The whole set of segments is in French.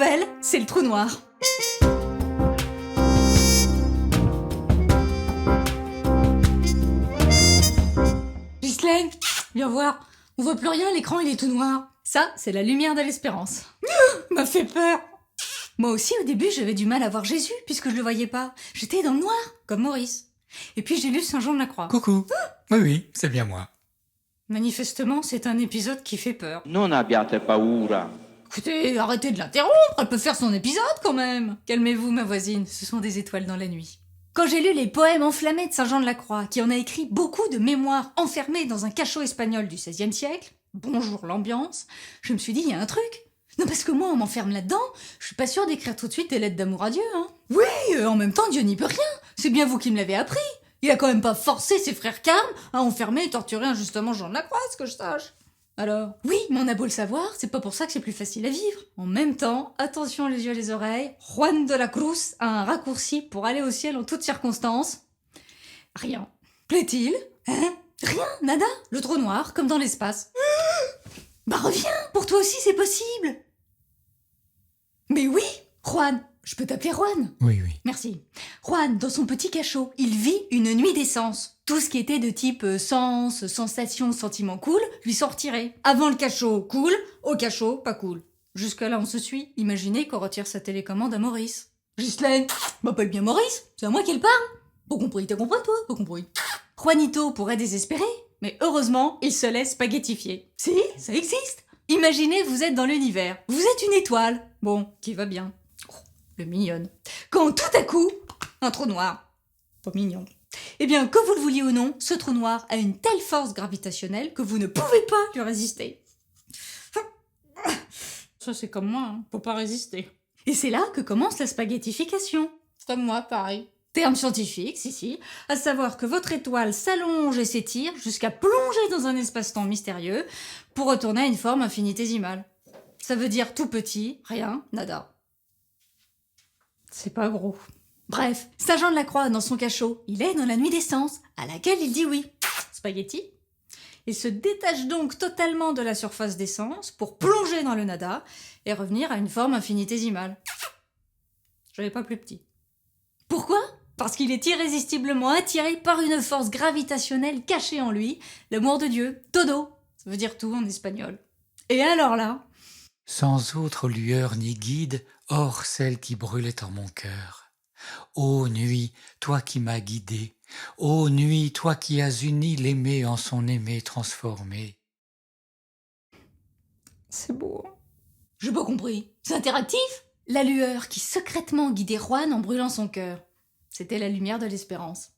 nouvelle, c'est le trou noir. Ghislaine, viens voir. On voit plus rien, l'écran il est tout noir. Ça, c'est la lumière de l'espérance. M'a fait peur. Moi aussi, au début, j'avais du mal à voir Jésus, puisque je le voyais pas. J'étais dans le noir, comme Maurice. Et puis j'ai lu Saint Jean de la Croix. Coucou. Oui, c'est bien moi. Manifestement, c'est un épisode qui fait peur. Non abbiate paura. Écoutez, arrêtez de l'interrompre, elle peut faire son épisode quand même. Calmez-vous, ma voisine, ce sont des étoiles dans la nuit. Quand j'ai lu les poèmes enflammés de Saint Jean de la Croix, qui en a écrit beaucoup de mémoires enfermées dans un cachot espagnol du XVIe siècle, bonjour l'ambiance, je me suis dit, il y a un truc. Non, parce que moi, on m'enferme là-dedans, je suis pas sûre d'écrire tout de suite des lettres d'amour à Dieu, hein. Oui, en même temps, Dieu n'y peut rien, c'est bien vous qui me l'avez appris. Il a quand même pas forcé ses frères Carmes à enfermer et torturer injustement Jean de la Croix, ce que je sache. Alors, oui, mais on a beau le savoir, c'est pas pour ça que c'est plus facile à vivre. En même temps, attention les yeux et les oreilles, Juan de la Cruz a un raccourci pour aller au ciel en toutes circonstances. Rien. Plaît-il? Hein? Rien, nada. Le trou noir, comme dans l'espace. Bah reviens, pour toi aussi c'est possible. Mais oui, Juan, je peux t'appeler Juan? Oui. Merci. Juan, dans son petit cachot, il vit une nuit d'essence. Tout ce qui était de type sens, sensation, sentiment cool, lui sont retirés. Avant le cachot, cool, au cachot, pas cool. Jusque-là, on se suit. Imaginez qu'on retire sa télécommande à Maurice. Ghislaine, m'appelle bien Maurice, c'est à moi qu'elle parle. Pas compris, t'as compris toi? Pas compris. Juanito pourrait désespérer, mais heureusement, il se laisse spaghettifier. Si, ça existe. Imaginez, vous êtes dans l'univers. Vous êtes une étoile. Bon, qui va bien. Le mignonne. Quand tout à coup, un trou noir. Pas mignon. Eh bien, que vous le vouliez ou non, ce trou noir a une telle force gravitationnelle que vous ne pouvez pas lui résister. Ça, c'est comme moi, hein. Faut pas résister. Et c'est là que commence la spaghettification. Comme moi, pareil. Terme scientifique, si, à savoir que votre étoile s'allonge et s'étire jusqu'à plonger dans un espace-temps mystérieux pour retourner à une forme infinitésimale. Ça veut dire tout petit, rien, nada. C'est pas gros. Bref, Saint Jean de la Croix, dans son cachot, il est dans la nuit d'essence, à laquelle il dit oui. Spaghetti. Il se détache donc totalement de la surface d'essence pour plonger dans le nada et revenir à une forme infinitésimale. J'avais pas plus petit. Pourquoi? Parce qu'il est irrésistiblement attiré par une force gravitationnelle cachée en lui, l'amour de Dieu, todo. Ça veut dire tout en espagnol. Et alors là, Sans autre lueur ni guide, hors celle qui brûlait en mon cœur. Ô nuit, toi qui m'as guidé, ô nuit, toi qui as uni l'aimé en son aimé transformé. c'est beau. J'ai pas compris. C'est interactif? La lueur qui secrètement guidait Juan en brûlant son cœur. C'était la lumière de l'espérance.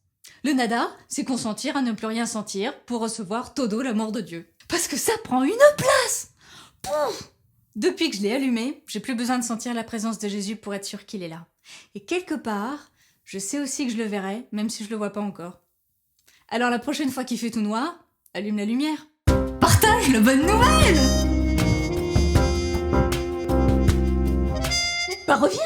Le nada, c'est consentir à ne plus rien sentir pour recevoir todo l'amour de Dieu. Parce que ça prend une place! Pouf! Depuis que je l'ai allumé, j'ai plus besoin de sentir la présence de Jésus pour être sûr qu'il est là. Et quelque part, je sais aussi que je le verrai, même si je le vois pas encore. Alors la prochaine fois qu'il fait tout noir, allume la lumière. Partage la bonne nouvelle! Bah reviens!